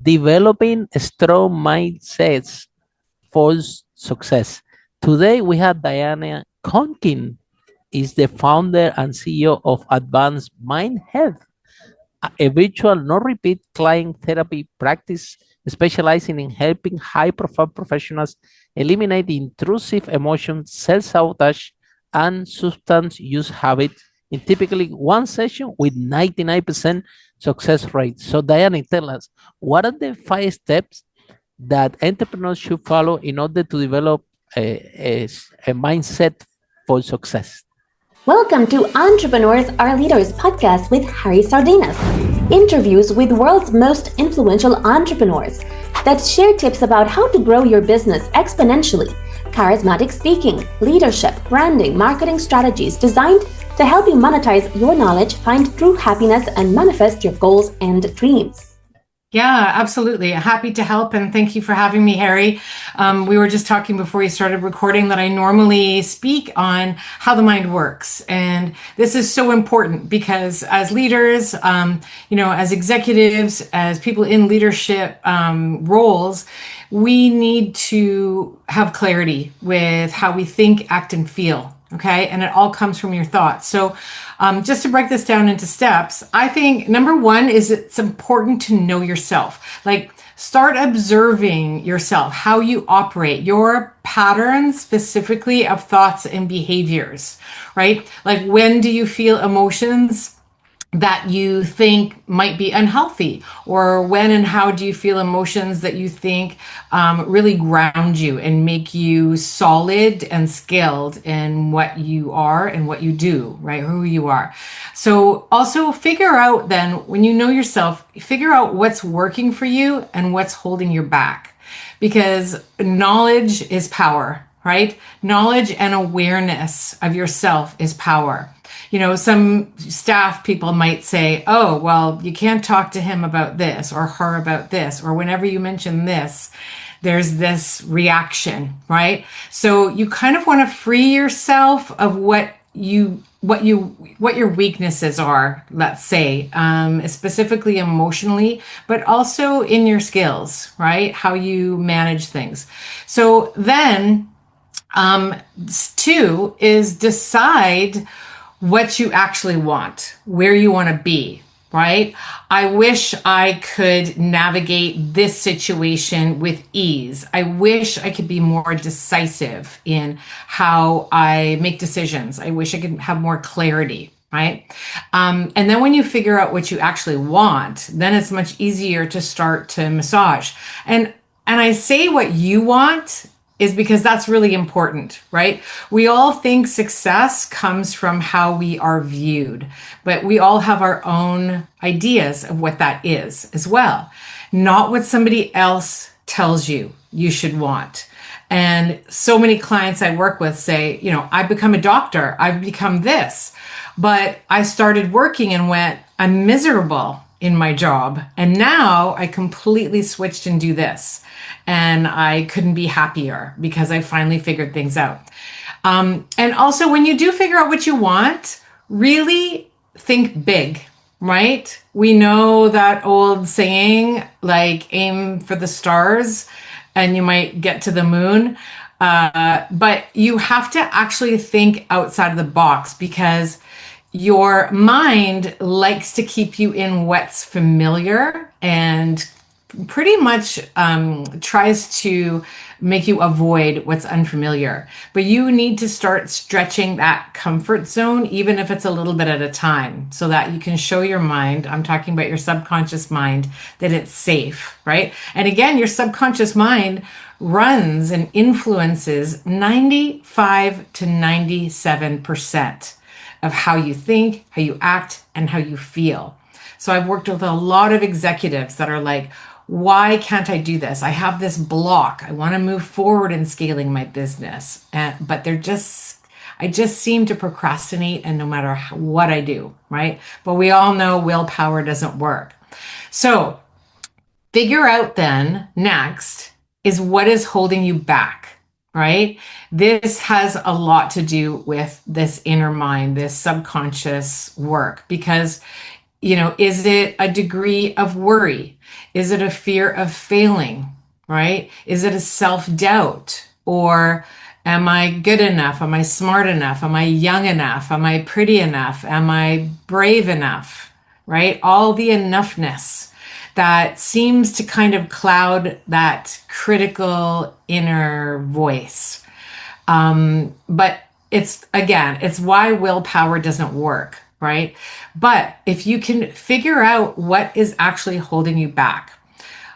developing strong mindsets for success. Today we have Diane Konkin, is the founder and CEO of Advanced Mind Health, a virtual no-repeat client therapy practice specializing in helping high-profile professionals eliminate intrusive emotions, self-sabotage, and substance use habits in typically one session with 99% success rate. So Diane, tell us, what are the 5 steps that entrepreneurs should follow in order to develop a mindset for success? Welcome to Entrepreneurs Are Leaders podcast with Harry Sardinas. Interviews with world's most influential entrepreneurs that share tips about how to grow your business exponentially, charismatic speaking, leadership, branding, marketing strategies designed to help you monetize your knowledge, find true happiness, and manifest your goals and dreams. Yeah, absolutely. Happy to help. And thank you for having me, Harry. We were just talking before you started recording that I normally speak on how the mind works. And this is so important because as leaders, as executives, as people in leadership roles, we need to have clarity with how we think, act, and feel. Okay. And it all comes from your thoughts. So just to break this down into steps, I think number one is it's important to know yourself. Like start observing yourself, how you operate, your patterns specifically of thoughts and behaviors, right? Like when do you feel emotions that you think might be unhealthy, or when and how do you feel emotions that you think really ground you and make you solid and skilled in what you are and what you do, right? Who you are. So also figure out then, when you know yourself, figure out what's working for you and what's holding you back, because knowledge is power, right? Knowledge and awareness of yourself is power. Some staff people might say, oh, well, you can't talk to him about this or her about this, or whenever you mention this, there's this reaction, right? So you kind of want to free yourself of what your weaknesses are, let's say, specifically emotionally, but also in your skills, right? How you manage things. So then, 2 is decide what you actually want, where you want to be, right? I wish I could navigate this situation with ease. I wish I could be more decisive in how I make decisions. I wish I could have more clarity, right? And then when you figure out what you actually want, then it's much easier to start to massage. And I say what you want is because that's really important, right? We all think success comes from how we are viewed, but we all have our own ideas of what that is as well. Not what somebody else tells you should want. And so many clients I work with say, I've become a doctor, I've become this, but I started working and went, I'm miserable in my job. And now I completely switched and do this. And I couldn't be happier because I finally figured things out. And also when you do figure out what you want, really think big, right? We know that old saying, like aim for the stars and you might get to the moon. But you have to actually think outside of the box, because your mind likes to keep you in what's familiar and pretty much tries to make you avoid what's unfamiliar. But you need to start stretching that comfort zone, even if it's a little bit at a time, so that you can show your mind, I'm talking about your subconscious mind, that it's safe, right? And again, your subconscious mind runs and influences 95 to 97% of how you think, how you act, and how you feel. So I've worked with a lot of executives that are like, why can't I do this? I have this block. I want to move forward in scaling my business. But I just seem to procrastinate, and no matter what I do, right? But we all know willpower doesn't work. So figure out then next is what is holding you back, right? This has a lot to do with this inner mind, this subconscious work, because Is it a degree of worry? Is it a fear of failing, right? Is it a self-doubt? Or am I good enough? Am I smart enough? Am I young enough? Am I pretty enough? Am I brave enough? Right? All the enoughness that seems to kind of cloud that critical inner voice. But it's why willpower doesn't work, right? But if you can figure out what is actually holding you back,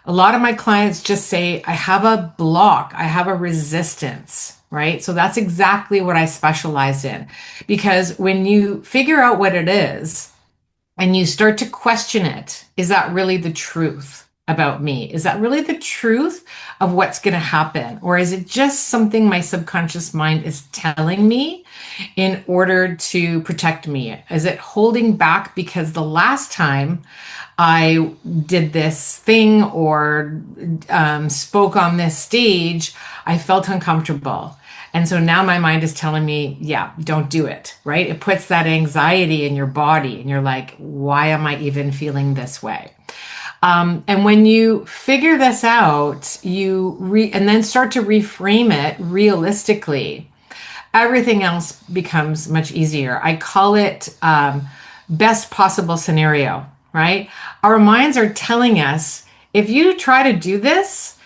a lot of my clients just say, I have a block, I have a resistance, right? So that's exactly what I specialize in. Because when you figure out what it is and you start to question it, is that really the truth about me? Is that really the truth of what's going to happen? Or is it just something my subconscious mind is telling me in order to protect me? Is it holding back because the last time I did this thing or spoke on this stage, I felt uncomfortable? And so now my mind is telling me, yeah, don't do it, right? It puts that anxiety in your body and you're like, why am I even feeling this way? And when you figure this out, and then start to reframe it realistically, everything else becomes much easier. I call it best possible scenario, right? Our minds are telling us, if you try to do this,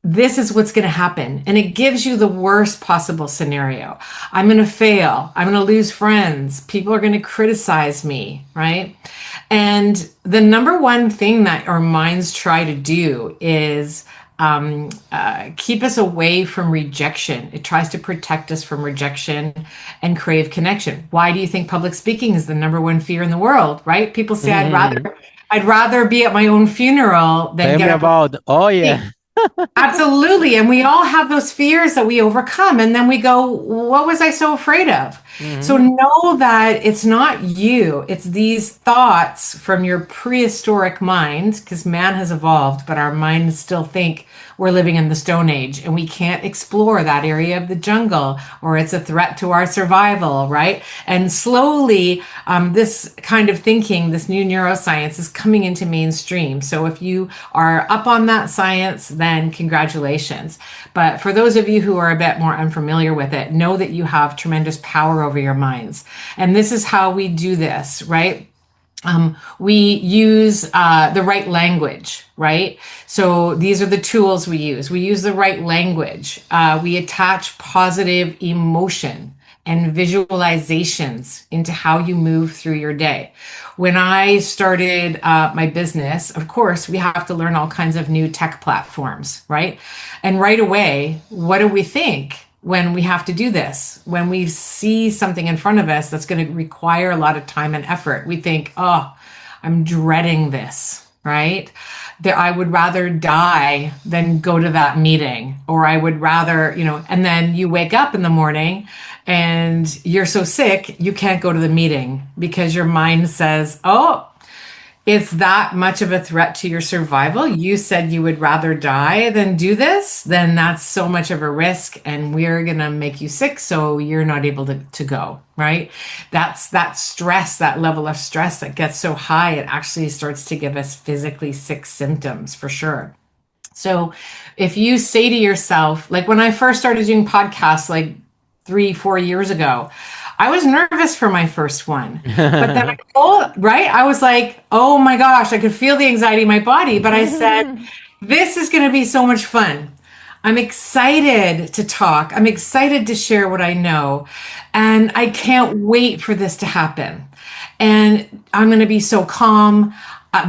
this is what's going to happen. And it gives you the worst possible scenario. I'm going to fail. I'm going to lose friends. People are going to criticize me, right? And the number one thing that our minds try to do is keep us away from rejection. It tries to protect us from rejection and crave connection. Why do you think public speaking is the number one fear in the world, right? People say, I'd rather be at my own funeral than Tell me get up. about, oh yeah. Absolutely. And we all have those fears that we overcome. And then we go, what was I so afraid of? So know that it's not you, it's these thoughts from your prehistoric mind, because man has evolved, but our minds still think we're living in the Stone Age and we can't explore that area of the jungle or it's a threat to our survival, right? And slowly, this kind of thinking, this new neuroscience is coming into mainstream. So if you are up on that science, then congratulations. But for those of you who are a bit more unfamiliar with it, know that you have tremendous power over your minds. And this is how we do this, right? We use the right language, right? So these are the tools we use. We use the right language. We attach positive emotion and visualizations into how you move through your day. When I started my business, of course, we have to learn all kinds of new tech platforms, right? And right away, what do we think when we have to do this? When we see something in front of us that's going to require a lot of time and effort, we think, oh, I'm dreading this, right? That I would rather die than go to that meeting, or I would rather, and then you wake up in the morning and you're so sick, you can't go to the meeting because your mind says, oh, it's that much of a threat to your survival. You said you would rather die than do this, then that's so much of a risk and we're going to make you sick. So you're not able to go, right? That's that stress, that level of stress that gets so high, it actually starts to give us physically sick symptoms for sure. So if you say to yourself, like when I first started doing podcasts, like 3-4 years ago, I was nervous for my first one, but then I was like, oh my gosh, I could feel the anxiety in my body. But I said, this is going to be so much fun. I'm excited to talk. I'm excited to share what I know. And I can't wait for this to happen. And I'm going to be so calm.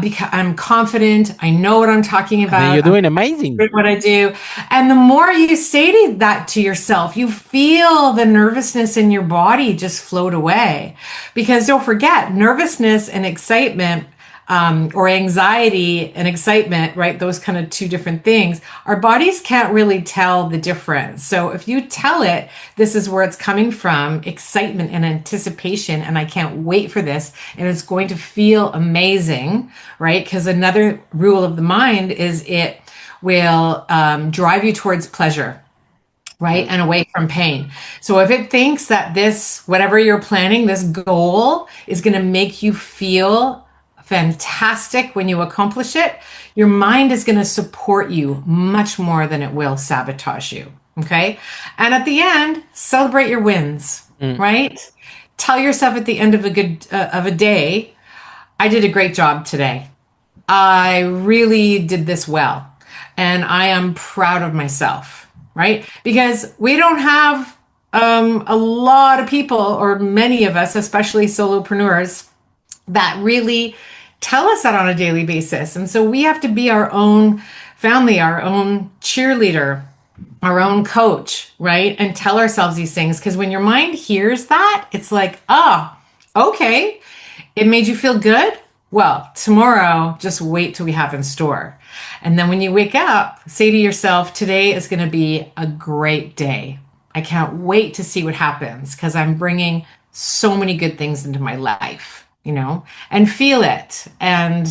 Because I'm confident, I know what I'm talking about. You're doing amazing. What I do. And the more you say that to yourself, you feel the nervousness in your body just float away. Because don't forget, nervousness and excitement, or anxiety and excitement, right? Those kind of two different things. Our bodies can't really tell the difference. So if you tell it, this is where it's coming from, excitement and anticipation, and I can't wait for this, and it's going to feel amazing, right? Because another rule of the mind is it will drive you towards pleasure, right? And away from pain. So if it thinks that this, whatever you're planning, this goal is going to make you feel fantastic when you accomplish it, your mind is going to support you much more than it will sabotage you. Okay. And at the end, celebrate your wins, right? Tell yourself at the end of a day, I did a great job today. I really did this well. And I am proud of myself, right? Because we don't have a lot of people, or many of us, especially solopreneurs, that really tell us that on a daily basis. And so we have to be our own family, our own cheerleader, our own coach, right? And tell ourselves these things. Because when your mind hears that, it's like, oh, okay, it made you feel good. Well, tomorrow, just wait till we have in store. And then when you wake up, say to yourself, today is going to be a great day. I can't wait to see what happens because I'm bringing so many good things into my life, and feel it. And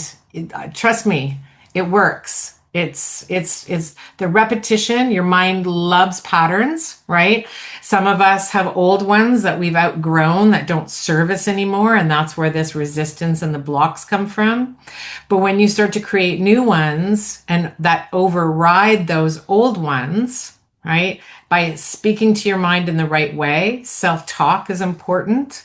trust me, it works. It's the repetition. Your mind loves patterns, right? Some of us have old ones that we've outgrown that don't serve us anymore. And that's where this resistance and the blocks come from. But when you start to create new ones and that override those old ones, right? By speaking to your mind in the right way, self-talk is important.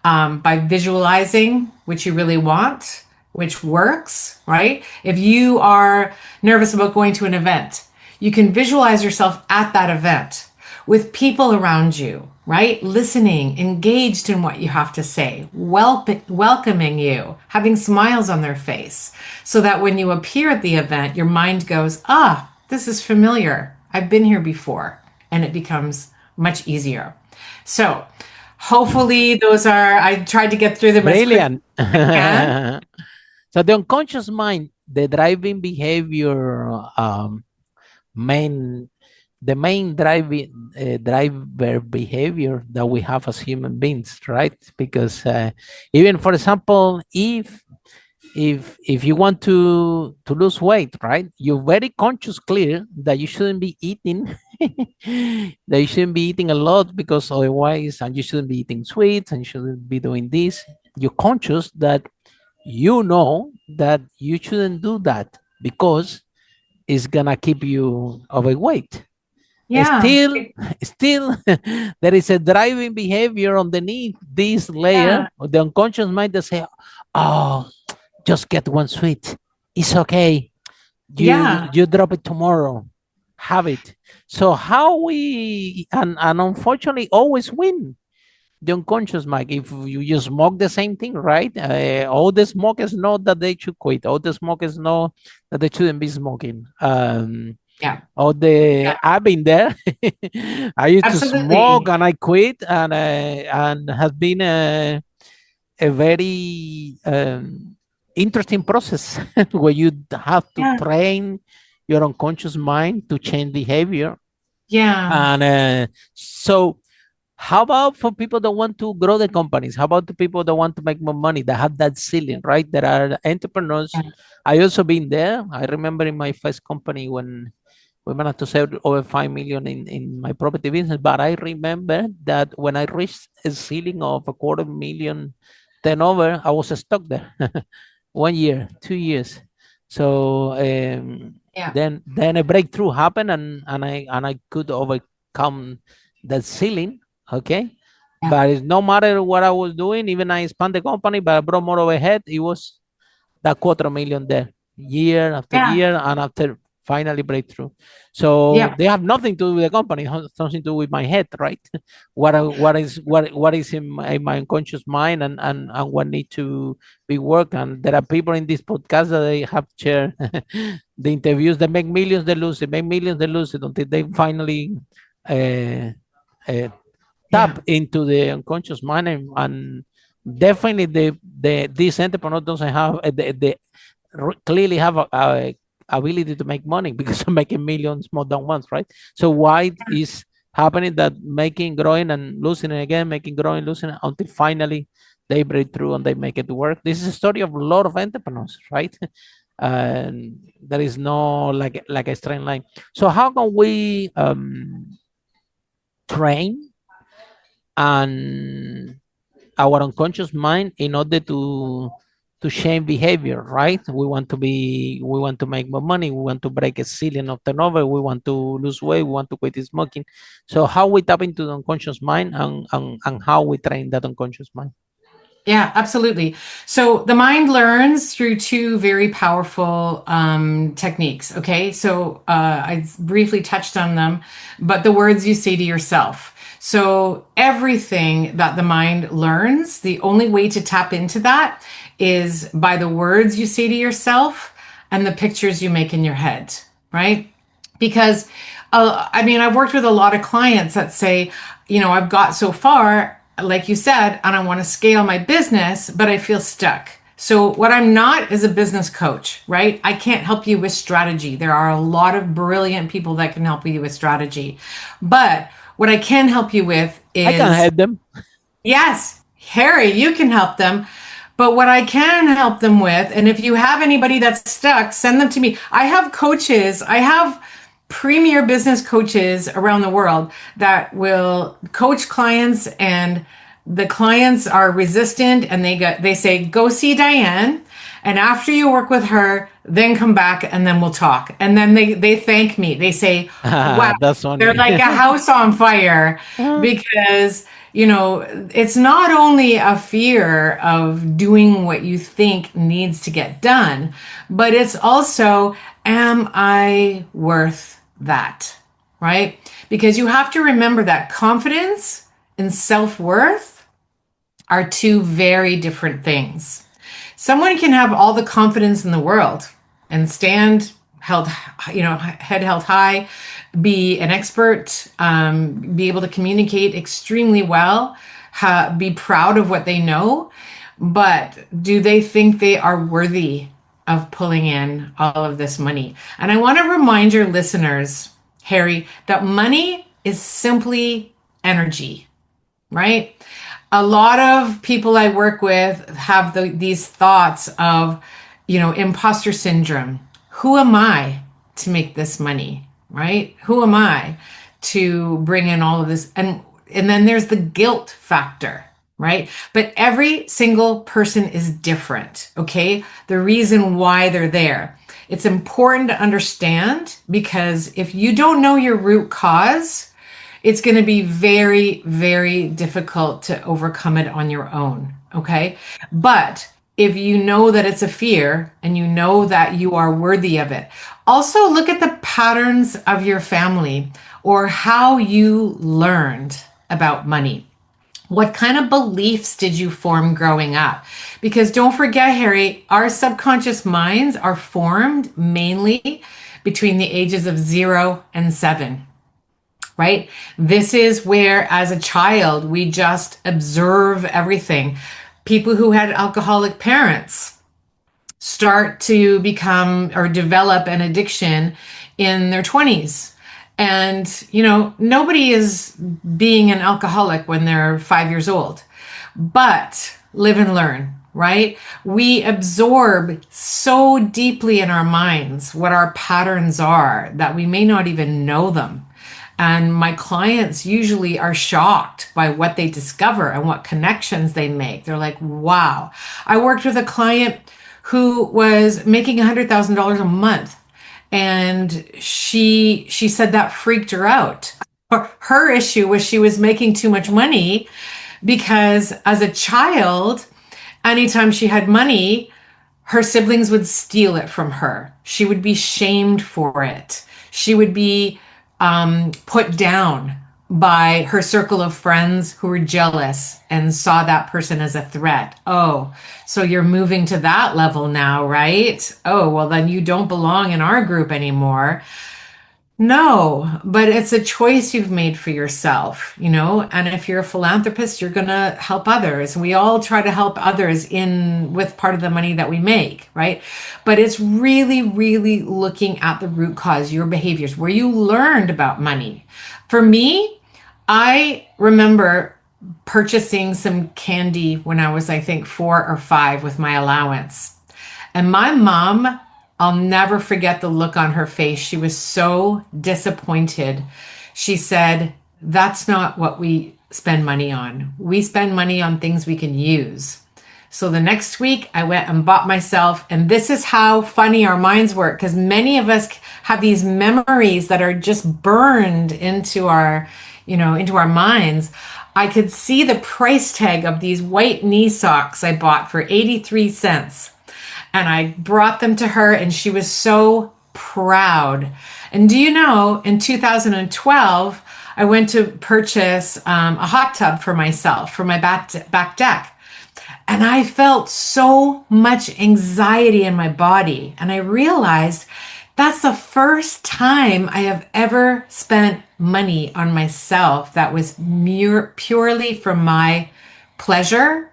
By visualizing, which you really want, which works, right? If you are nervous about going to an event, you can visualize yourself at that event with people around you, right? Listening, engaged in what you have to say, welcoming you, having smiles on their face, so that when you appear at the event, your mind goes, this is familiar. I've been here before, and it becomes much easier. So hopefully I tried to get through them as quick Brilliant. as I can. So the unconscious mind, the driving behavior, the main driver behavior that we have as human beings, right? Because even, for example, if you want to lose weight, right, you're very conscious, clear that you shouldn't be eating that you shouldn't be eating a lot, because otherwise, and you shouldn't be eating sweets, and you shouldn't be doing this. You're conscious that you know that you shouldn't do that because it's gonna keep you overweight. Yeah. Still there is a driving behavior underneath this layer of the unconscious mind that say, oh, just get one sweet, it's okay, you drop it tomorrow, have it. So how we and unfortunately always win the unconscious mind. If you smoke the same thing, right? All the smokers know that they should quit. All the smokers know that they shouldn't be smoking. I've been there. I used to smoke and I quit, and has been a very interesting process where you have to train your unconscious mind to change behavior. And so how about for people that want to grow their companies? How about the people that want to make more money, that have that ceiling, right? There are entrepreneurs. I also been there. I remember in my first company when we managed to sell over 5 million in my property business. But I remember that when I reached a ceiling of 250,000 turnover, I was stuck there 1 year, 2 years. So then a breakthrough happened, and I could overcome that ceiling. Okay. But it's no matter what I was doing, even I expanded the company, but I brought more overhead. It was that 250,000 there, year after year, and after finally breakthrough. So they have nothing to do with the company, something to do with my head, right? what is in my unconscious mind, and what need to be worked. And there are people in this podcast that they have shared the interviews that make millions, they lose it, make millions, they lose it, until they finally tap into the unconscious mind. And definitely this entrepreneur doesn't have they clearly have a ability to make money, because I'm making millions more than once, right? So why is happening that making, growing, and losing it again, making, growing, losing it, until finally they break through and they make it work? This is a story of a lot of entrepreneurs, right? And there is no like a straight line. So how can we train and our unconscious mind in order to to change behavior, right? We want to make more money, we want to break a ceiling of turnover, we want to lose weight, we want to quit smoking. So how we tap into the unconscious mind, and how we train that unconscious mind. Yeah, absolutely. So the mind learns through two very powerful techniques. Okay. So I briefly touched on them, but the words you say to yourself. So everything that the mind learns, the only way to tap into that is by the words you say to yourself and the pictures you make in your head, right? Because I mean, I've worked with a lot of clients that say, I've got so far, like you said, and I want to scale my business, but I feel stuck. So what I'm not is a business coach, right? I can't help you with strategy. There are a lot of brilliant people that can help you with strategy. But what I can help you with is, I can help them. yes, Harry, you can help them. But what I can help them with, and if you have anybody that's stuck, send them to me. I have coaches. I have premier business coaches around the world that will coach clients, and the clients are resistant, and they say, go see Diane, and after you work with her, then come back and then we'll talk. And then they thank me. They say, wow, That's they're funny. like a house on fire, because it's not only a fear of doing what you think needs to get done, but it's also, am I worth that? Right? Because you have to remember that confidence and self-worth are two very different things. Someone can have all the confidence in the world and stand head held high, be an expert, be able to communicate extremely well, be proud of what they know. But do they think they are worthy of pulling in all of this money? And I want to remind your listeners, Harry, that money is simply energy, right? A lot of people I work with have these thoughts of, imposter syndrome. Who am I to make this money, right? Who am I to bring in all of this? And then there's the guilt factor, right? But every single person is different, okay? The reason why they're there. It's important to understand, because if you don't know your root cause, it's going to be very, very difficult to overcome it on your own. Okay. But if you know that it's a fear and you know that you are worthy of it, also look at the patterns of your family or how you learned about money. What kind of beliefs did you form growing up? Because don't forget, Harry, our subconscious minds are formed mainly between the ages of 0 and 7. Right? This is where, as a child, we just observe everything. People who had alcoholic parents start to become or develop an addiction in their 20s. And, nobody is being an alcoholic when they're 5 years old, but live and learn, right? We absorb so deeply in our minds what our patterns are that we may not even know them. And my clients usually are shocked by what they discover and what connections they make. They're like, wow. I worked with a client who was making $100,000 a month. And she said that freaked her out. Her issue was she was making too much money, because as a child, anytime she had money, her siblings would steal it from her. She would be shamed for it. She would be put down by her circle of friends who were jealous and saw that person as a threat. Oh, so you're moving to that level now, right? Oh, well, then you don't belong in our group anymore. No, but it's a choice you've made for yourself, and if you're a philanthropist, you're going to help others. We all try to help others with part of the money that we make, right? But it's really, really looking at the root cause, your behaviors, where you learned about money. For me, I remember purchasing some candy when I was, I think, 4 or 5 with my allowance. And my mom, I'll never forget the look on her face. She was so disappointed. She said, that's not what we spend money on. We spend money on things we can use. So the next week, I went and bought myself, and this is how funny our minds work, because many of us have these memories that are just burned into our, into our minds. I could see the price tag of these white knee socks I bought for 83 cents. And I brought them to her, and she was so proud. And do you know, in 2012, I went to purchase a hot tub for myself for my back deck. And I felt so much anxiety in my body. And I realized that's the first time I have ever spent money on myself that was purely for my pleasure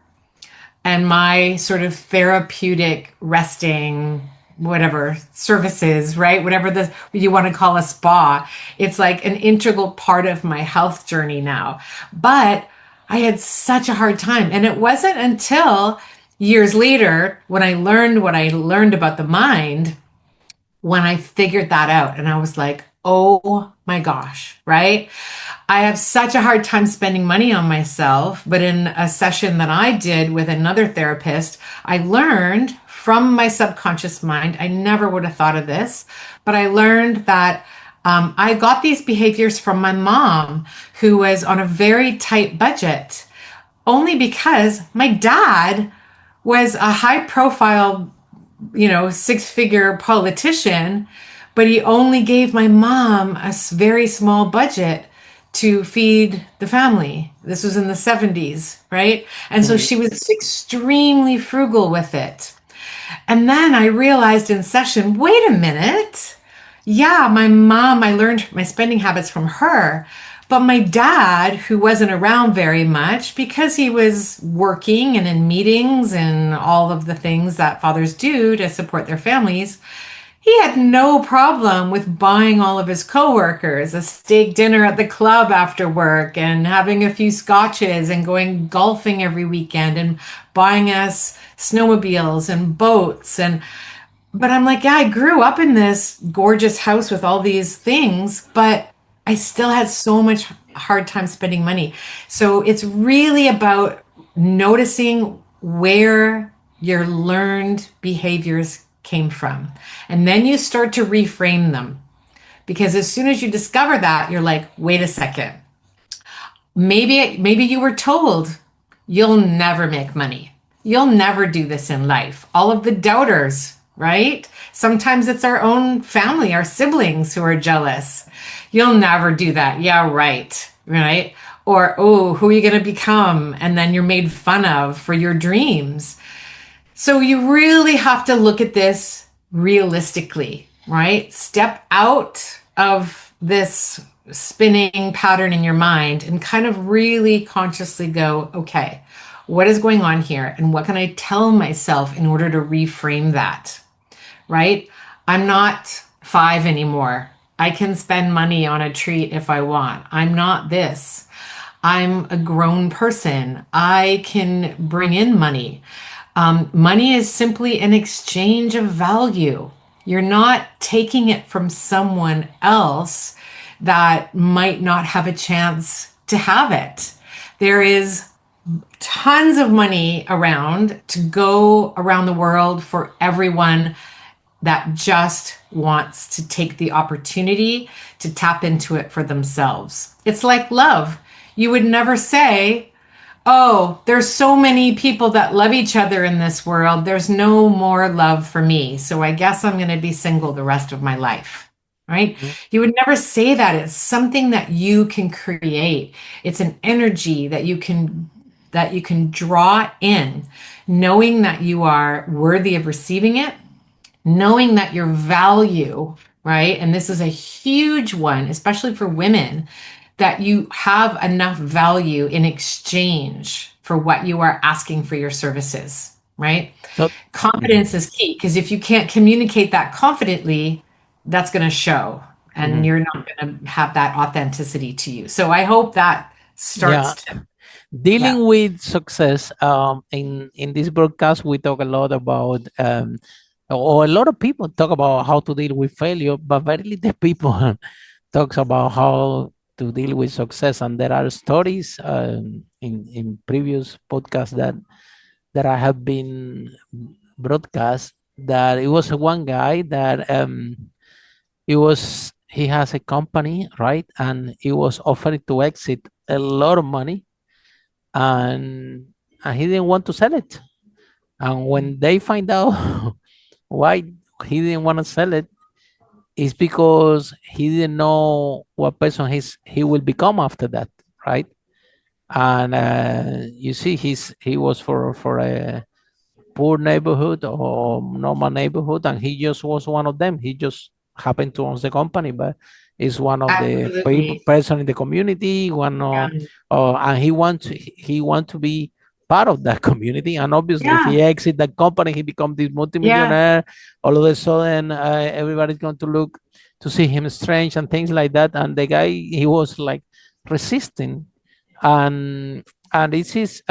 and my sort of therapeutic resting, whatever services, right? Whatever you want to call a spa. It's like an integral part of my health journey now. But I had such a hard time. And it wasn't until years later when I learned what I learned about the mind, when I figured that out. And I was like, oh my gosh, right? I have such a hard time spending money on myself. But in a session that I did with another therapist, I learned from my subconscious mind, I never would have thought of this, but I learned that I got these behaviors from my mom, who was on a very tight budget, only because my dad was a high profile, six-figure politician, but he only gave my mom a very small budget to feed the family. This was in the 70s, right? And so she was extremely frugal with it. And then I realized in session, wait a minute. Yeah, my mom, I learned my spending habits from her. But my dad, who wasn't around very much because he was working and in meetings and all of the things that fathers do to support their families, he had no problem with buying all of his coworkers a steak dinner at the club after work and having a few scotches and going golfing every weekend and buying us snowmobiles and boats. But I'm like, yeah, I grew up in this gorgeous house with all these things, but I still had so much hard time spending money. So it's really about noticing where your learned behaviors came from. And then you start to reframe them. Because as soon as you discover that, you're like, wait a second. Maybe you were told you'll never make money. You'll never do this in life. All of the doubters, right? Sometimes it's our own family, our siblings who are jealous. You'll never do that. Yeah, right. Right. Or, oh, who are you going to become? And then you're made fun of for your dreams. So you really have to look at this realistically, right? Step out of this spinning pattern in your mind and kind of really consciously go, okay, what is going on here? And what can I tell myself in order to reframe that, right? I'm not 5 anymore. I can spend money on a treat if I want. I'm not this. I'm a grown person. I can bring in money. Money is simply an exchange of value. You're not taking it from someone else that might not have a chance to have it. There is tons of money around to go around the world for everyone that just wants to take the opportunity to tap into it for themselves. It's like love. You would never say, oh, there's so many people that love each other in this world. There's no more love for me. So I guess I'm going to be single the rest of my life, right? Mm-hmm. You would never say that. It's something that you can create. It's an energy that you can draw in, knowing that you are worthy of receiving it, knowing that your value, right? And this is a huge one, especially for women, that you have enough value in exchange for what you are asking for your services, right? So, confidence is key, because if you can't communicate that confidently, that's going to show, and you're not going to have that authenticity to you. So I hope that starts to dealing with success. In this broadcast, we talk a lot about or a lot of people talk about how to deal with failure, but very little people talks about how to deal with success. And there are stories in previous podcasts that that I have been broadcast, that it was one guy that he has a company, right? And he was offered to exit a lot of money, and he didn't want to sell it. And when they find out why he didn't want to sell it, it's because he didn't know what person he will become after that, right? And you see, he was for a poor neighborhood or normal neighborhood, and he just was one of them. He just happened to own the company, but is one of the people Absolutely. person in the community. One Yeah. and he want to be part of that community. And obviously, if Yeah. he exit that company, he becomes this Yeah. multimillionaire. All of a sudden, everybody's going to look to see him strange and things like that. And the guy, he was like resisting, and this is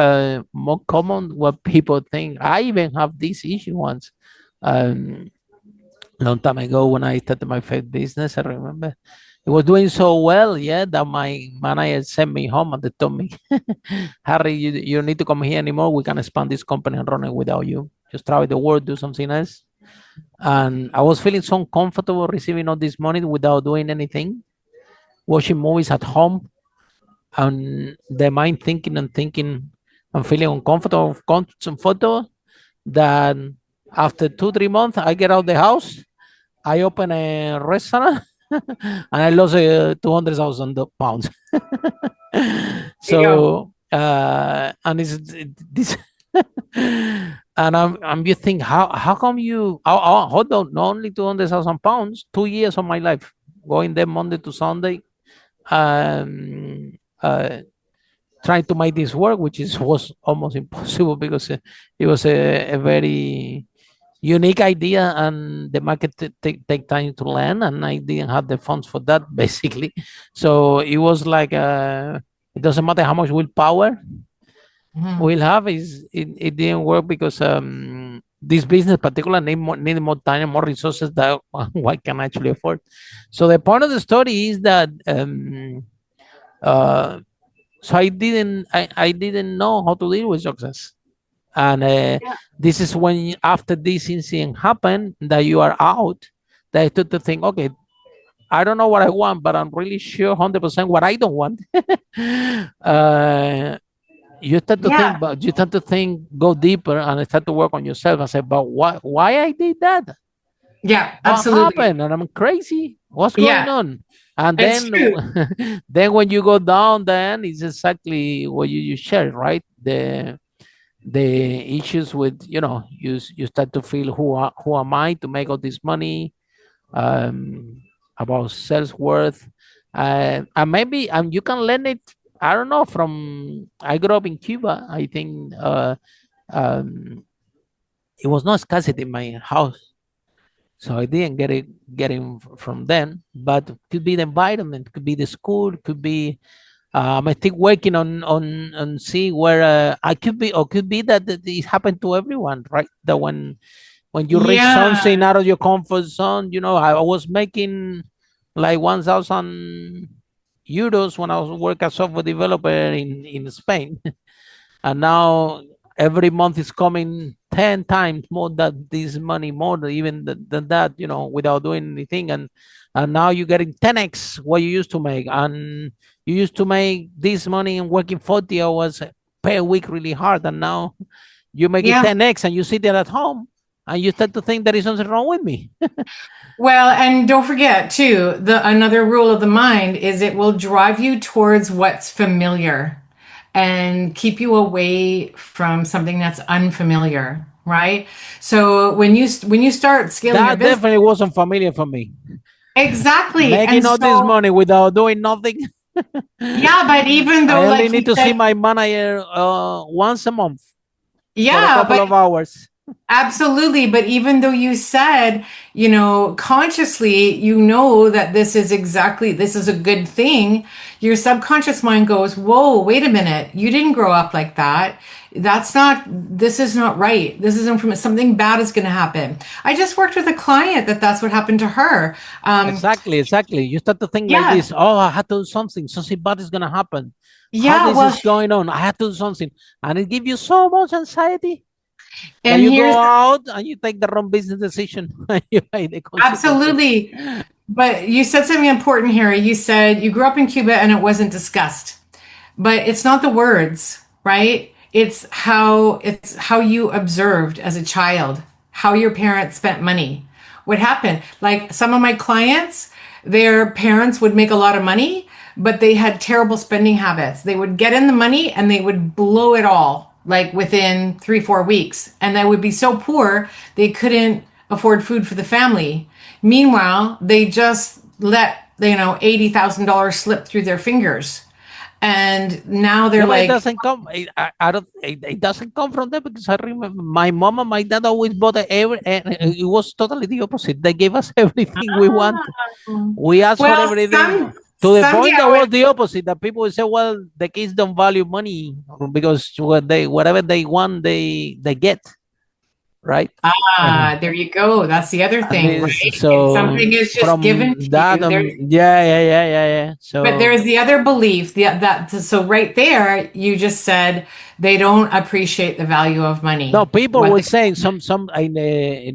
more common what people think. I even have this issue once. Um, Long time ago when I started my first business, I remember it was doing so well, yeah, that my manager sent me home and they told me, Harry, you don't need to come here anymore. We can expand this company and run it without you. Just travel the world, do something else. And I was feeling so uncomfortable receiving all this money without doing anything, watching movies at home, and the mind thinking and thinking and feeling uncomfortable that after 2 3 months I get out the house, I open a restaurant, and I lost 200,000 pounds. There you go. So and it's this and I'm just thinking, how come you hold on, not only 200,000 pounds, 2 years of my life going there Monday to Sunday, um trying to make this work, which was almost impossible because it was a very unique idea, and the market take time to land, and I didn't have the funds for that basically. So it was like it doesn't matter how much willpower Mhm. we'll have, is it didn't work because this business particular need more time and more resources that one can actually afford. So the point of the story is that uh, so I didn't know how to deal with success. And Yeah. this is when after this incident happened that you are out, that I start to think, okay, I don't know what I want, but I'm really sure 100% what I don't want. uh, Yeah. you start to think, go deeper and start to work on yourself and say, but why I did that? Yeah. What Absolutely. happened? And I'm crazy. What's going Yeah. on? And It's then true. then when you go down, then it's exactly what you shared, right? The issues with, you start to feel, who am I to make all this money, um about self-worth, and maybe you can learn it, I don't know, from, I grew up in Cuba, I think. Um it was not scarcity in my house, so I didn't get it from them, but could be the environment, could be the school, could be, I'm still working on see where I could be, or could be that it happened to everyone, right? That when you reach something Yeah. out of your comfort zone, I was making like 1,000 euros when I was working as software developer in Spain, and now every month is coming 10 times more, that this money, more than even than that, without doing anything. And now you're getting 10x what you used to make, and you used to make this money and working 40 hours per week really hard, and now you make it Yeah. 10x, and you sit there at home and you start to think there is something wrong with me. Well, and don't forget too, the another rule of the mind is it will drive you towards what's familiar and keep you away from something that's unfamiliar, right? So when you start scaling your That business, definitely wasn't familiar for me. exactly. And Making all this so money without doing nothing. yeah, but even I though only like need you to see said, my manager once a month for a yeah, couple but of hours. absolutely. But even though you said, consciously, that this is a good thing, your subconscious mind goes, whoa, wait a minute. You didn't grow up like that. This is not right. This isn't from something bad is going to happen. I just worked with a client that's what happened to her. Exactly, exactly. You start to think like Yeah. this. Oh, I had to do something bad is gonna happen. How Yeah. this Well, is going on? I had to do something, and it gives you so much anxiety. But And you go here's out and you take the wrong business decision. You pay the consequences. absolutely. But you said something important, Harry. You said you grew up in Cuba and it wasn't discussed. But it's not the words, right? It's how you observed as a child, how your parents spent money. What happened? Like some of my clients, their parents would make a lot of money, but they had terrible spending habits. They would get in the money and they would blow it all like within 3, 4 weeks. And they would be so poor they couldn't afford food for the family. Meanwhile, they just let, $80,000 slip through their fingers. And now they're Yeah, but it like, doesn't come. I don't. It doesn't come from them because I remember my mom and my dad always bought every. And it was totally the opposite. They gave us everything we want. We asked for well, everything some to the point that somehow was the opposite. That people would say, "Well, the kids don't value money because whatever they want, they get." Right. there you go. That's the other And thing, right? this, If so something is just given from to that, you, there. yeah. But So there's the other belief, that so right there, you just said they don't appreciate the value of no, money. people What were the, saying some in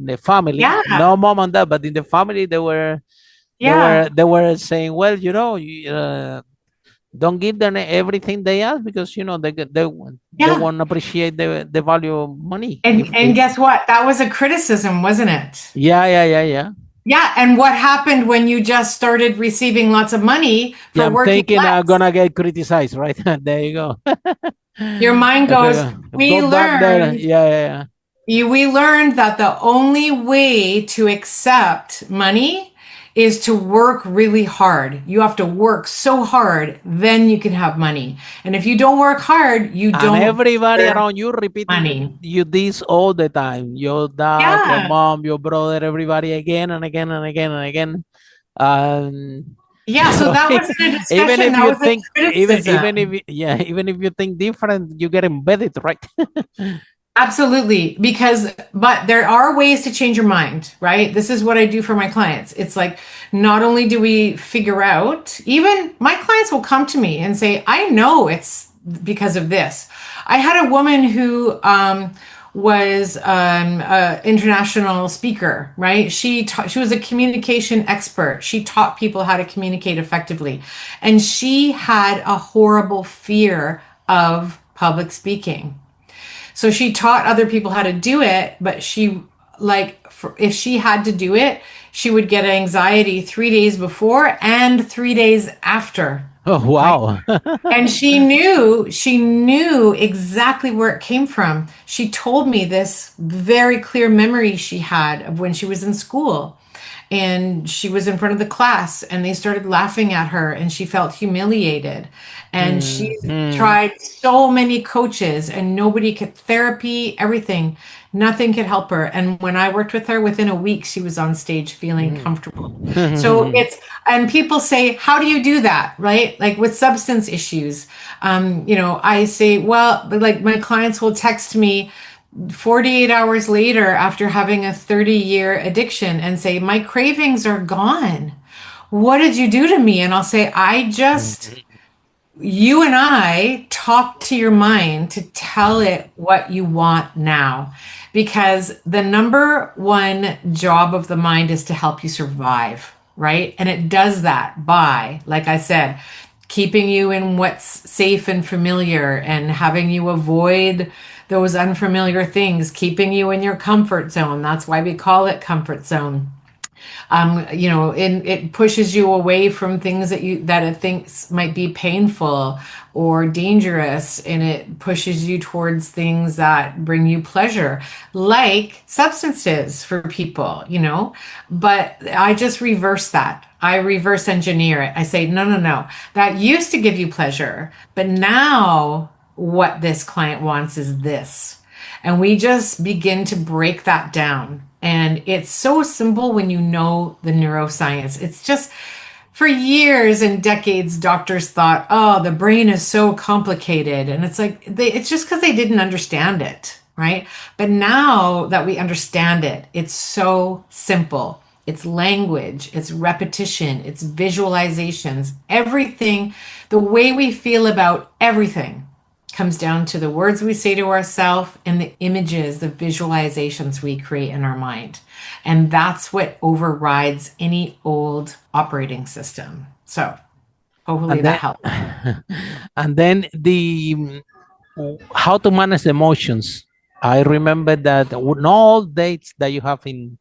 the family, yeah, no mom and dad, but in the family they were they yeah, were they were saying, well, don't give them everything they ask because they yeah. won't appreciate the value of money if And they. guess what? That was a criticism, wasn't it? Yeah. Yeah. And what happened when you just started receiving lots of money Yeah, for I'm working thinking I'm less? gonna get criticized, right? There you go. Your mind goes, Okay, we go back there. learned Yeah. we learned that the only way to accept money is to work really hard. You have to work so hard, then you can have money. And if you don't work hard, you And don't everybody deserve around you repeating money. you this all the time. Your dad, your Yeah. mom, your brother, everybody again and again and again and again. Yeah. So So that wasn't a even discussion. if That you was a think even if criticism. even if you think different, you get embedded, right? Absolutely. But there are ways to change your mind, right? This is what I do for my clients. It's like, not only do we figure out, even my clients will come to me and say, I know it's because of this. I had a woman who, was an international speaker, right? She was a communication expert. She taught people how to communicate effectively, and she had a horrible fear of public speaking. So she taught other people how to do it, but if she had to do it, she would get anxiety 3 days before and 3 days after. Oh Right. wow. And she knew exactly where it came from. She told me this very clear memory she had of when she was in school. And she was in front of the class and they started laughing at her and she felt humiliated. And she's Mhm. tried so many coaches and nobody could, therapy, everything, nothing could help her. And when I worked with her, within a week, she was on stage feeling comfortable. So and people say, how do you do that? Right? Like with substance issues. I say, well, like my clients will text me 48 hours later after having a 30-year addiction and say, my cravings are gone. What did you do to me? And I'll say, you and I talk to your mind to tell it what you want now. Because the number one job of the mind is to help you survive, right? And it does that by, like I said, keeping you in what's safe and familiar and having you avoid those unfamiliar things, keeping you in your comfort zone. That's why we call it comfort zone. And it pushes you away from things that it thinks might be painful or dangerous, and it pushes you towards things that bring you pleasure, like substances for people. But I just reverse that. I reverse engineer it. I say, no, that used to give you pleasure, but now what this client wants is this. And we just begin to break that down. And it's so simple when you know the neuroscience. It's just, for years and decades, doctors thought, oh, the brain is so complicated. And it's like, it's just because they didn't understand it, right? But now that we understand it, it's so simple. It's language, it's repetition, it's visualizations, everything, the way we feel about everything comes down to the words we say to ourselves and the images, the visualizations we create in our mind. And that's what overrides any old operating system. So hopefully And that then, helps. and then how to manage the emotions. I remember that not all days that you have in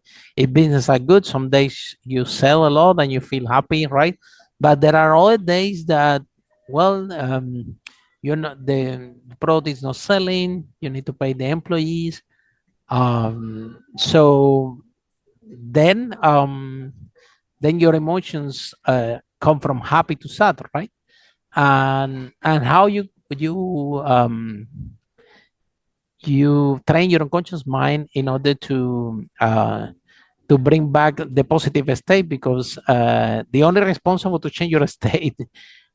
business are good. Some days you sell a lot and you feel happy, right? But there are other days that, well, you're not the product is not selling. You need to pay the employees. So then your emotions come from happy to sad, right? And how you train your unconscious mind in order to bring back the positive state, because the only responsible to change your state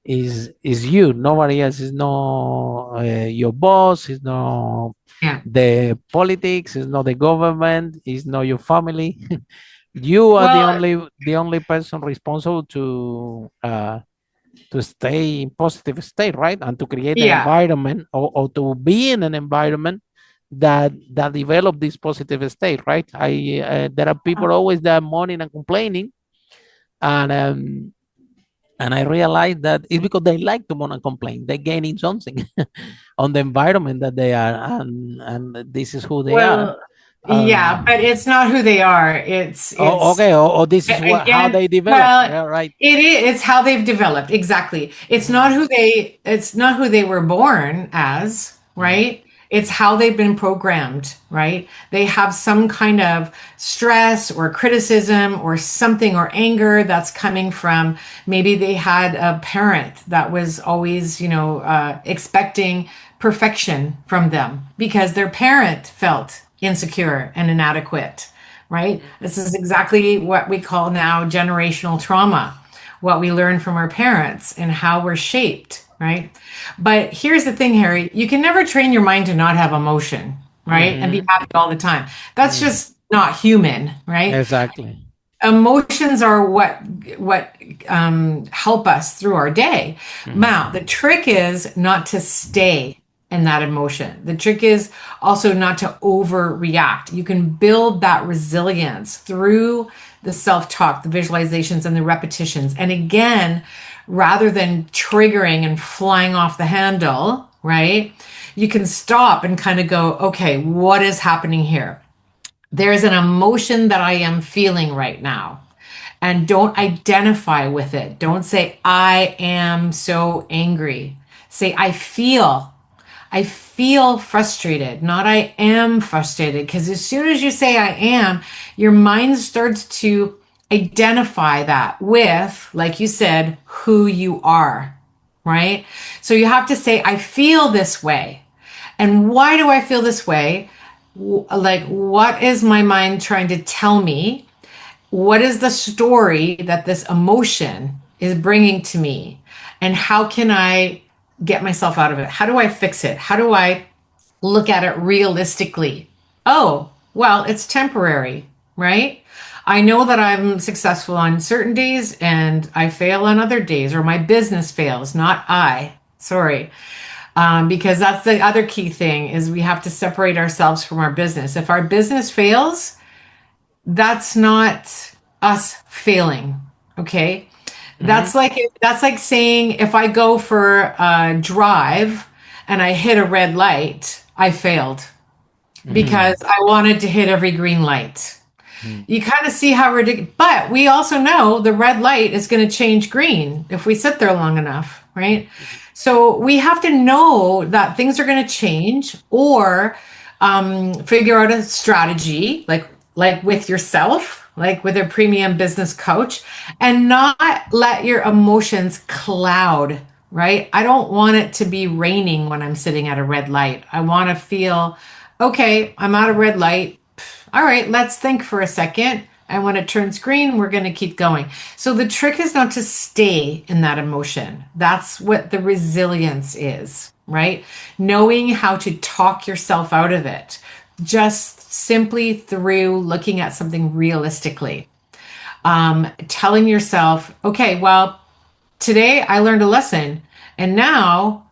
is you. Nobody else. Is no your boss. Is no Yeah. the politics. Is not the government. Is not your family. You are Well, the only person responsible to stay in positive state, right? And to create an yeah. environment, or to be in an environment that develop this positive state, right? There are people always that mourning and complaining, and um, and I realized that it's because they like to mourn and complain. They're gaining something on the environment that they are, and this is who they are. Well, yeah, but Um, it's not who they are. It's okay, or this is how again, they develop, well, yeah, right? it is, it's how they've developed. Exactly. Mhm, It's not who they were born as, mhm, right? It's how they've been programmed, right? They have some kind of stress or criticism or something or anger that's coming from, maybe they had a parent that was always, expecting perfection from them because their parent felt insecure and inadequate, right? This is exactly what we call now generational trauma, what we learn from our parents and how we're shaped, right? But here's the thing, Harry, you can never train your mind to not have emotion, right? And be mhm, happy all the time. That's mhm. just not human, right? Exactly. Emotions are what help us through our day. Now, the Mhm, trick is not to stay in that emotion. The trick is also not to overreact. You can build that resilience through the self-talk, the visualizations, and the repetitions. And again, rather than triggering and flying off the handle, right? You can stop and kind of go, okay, what is happening here? There's an emotion that I am feeling right now. And don't identify with it. Don't say, I am so angry. Say, I feel frustrated, not I am frustrated. Because as soon as you say I am, your mind starts to identify that with, like you said, who you are, right? So you have to say, I feel this way. And why do I feel this way? Like, what is my mind trying to tell me? What is the story that this emotion is bringing to me? And how can I get myself out of it? How do I fix it? How do I look at it realistically? Oh, well, it's temporary, right? I know that I'm successful on certain days and I fail on other days, or my business fails, not I. Sorry. Because that's the other key thing is we have to separate ourselves from our business. If our business fails, that's not us failing. Okay. mhm, That's like saying if I go for a drive and I hit a red light, I failed because mhm, I wanted to hit every green light. mhm, You kind of see how ridiculous, but we also know the red light is going to change green if we sit there long enough, right? So we have to know that things are going to change, or figure out a strategy, like with yourself, like with a premium business coach, and not let your emotions cloud. Right? I don't want it to be raining when I'm sitting at a red light. I want to feel, okay, I'm at a red light. All right, let's think for a second. And when it turns green, we're going to keep going. So the trick is not to stay in that emotion. That's what the resilience is, right? Knowing how to talk yourself out of it, just simply through looking at something realistically. Telling yourself, okay, well, today I learned a lesson, and now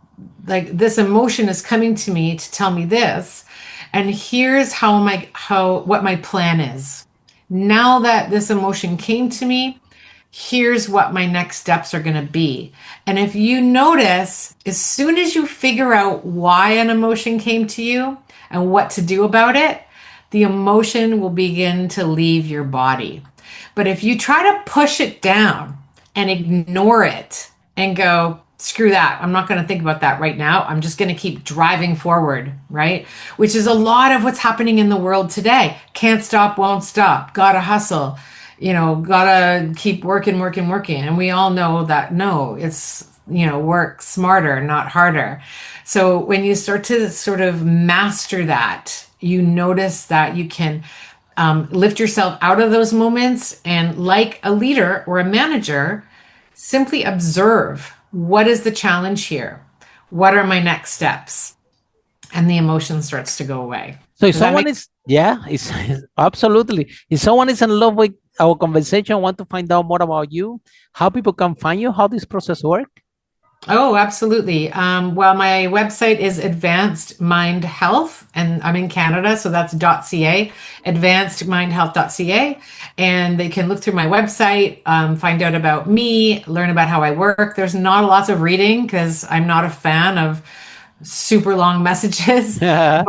like this emotion is coming to me to tell me this, and here's what my plan is. Now that this emotion came to me, here's what my next steps are going to be. And if you notice, as soon as you figure out why an emotion came to you and what to do about it, the emotion will begin to leave your body. But if you try to push it down and ignore it and go, screw that, I'm not going to think about that right now, I'm just going to keep driving forward, right? Which is a lot of what's happening in the world today. Can't stop, won't stop, gotta hustle, gotta keep working. And we all know that no, it's, work smarter, not harder. So when you start to sort of master that, you notice that you can lift yourself out of those moments, and like a leader or a manager, simply observe, what is the challenge here? What are my next steps? And the emotion starts to go away. So if someone is, it's absolutely. If someone is in love with our conversation, want to find out more about you, how people can find you, how this process works? Oh, absolutely. Well, my website is Advanced Mind Health, and I'm in Canada, so that's .ca, advancedmindhealth.ca. And they can look through my website, find out about me, learn about how I work. There's not lots of reading because I'm not a fan of super long messages. But,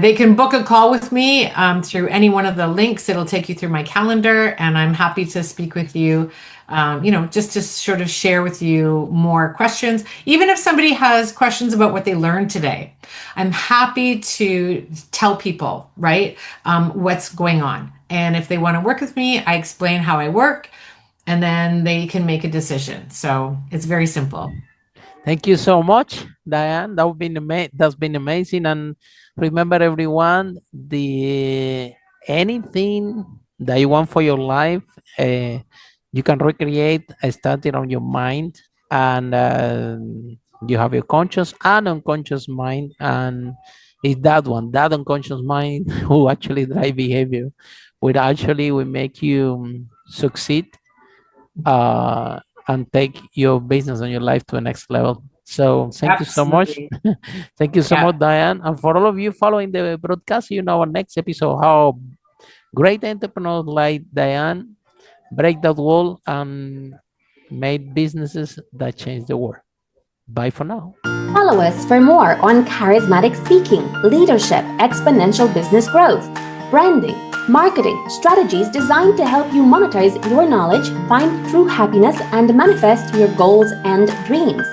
they can book a call with me through any one of the links. It'll take you through my calendar, and I'm happy to speak with you. Just to sort of share with you more questions. Even if somebody has questions about what they learned today, I'm happy to tell people, right, what's going on. And if they want to work with me, I explain how I work, and then they can make a decision. So it's very simple. Thank you so much, Diane. That's been amazing. And remember, everyone, anything that you want for your life, you can recreate starting on your mind, and you have your conscious and unconscious mind, and it's that unconscious mind who actually drive behavior, will make you succeed and take your business and your life to the next level. So thank you so much. Thank you so much, Diane. And for all of you following the broadcast, our next episode, how great entrepreneurs like Diane break that wall and made businesses that change the world. Bye for now. Follow us for more on charismatic speaking, leadership, exponential business growth, branding, marketing, strategies designed to help you monetize your knowledge, find true happiness, and manifest your goals and dreams.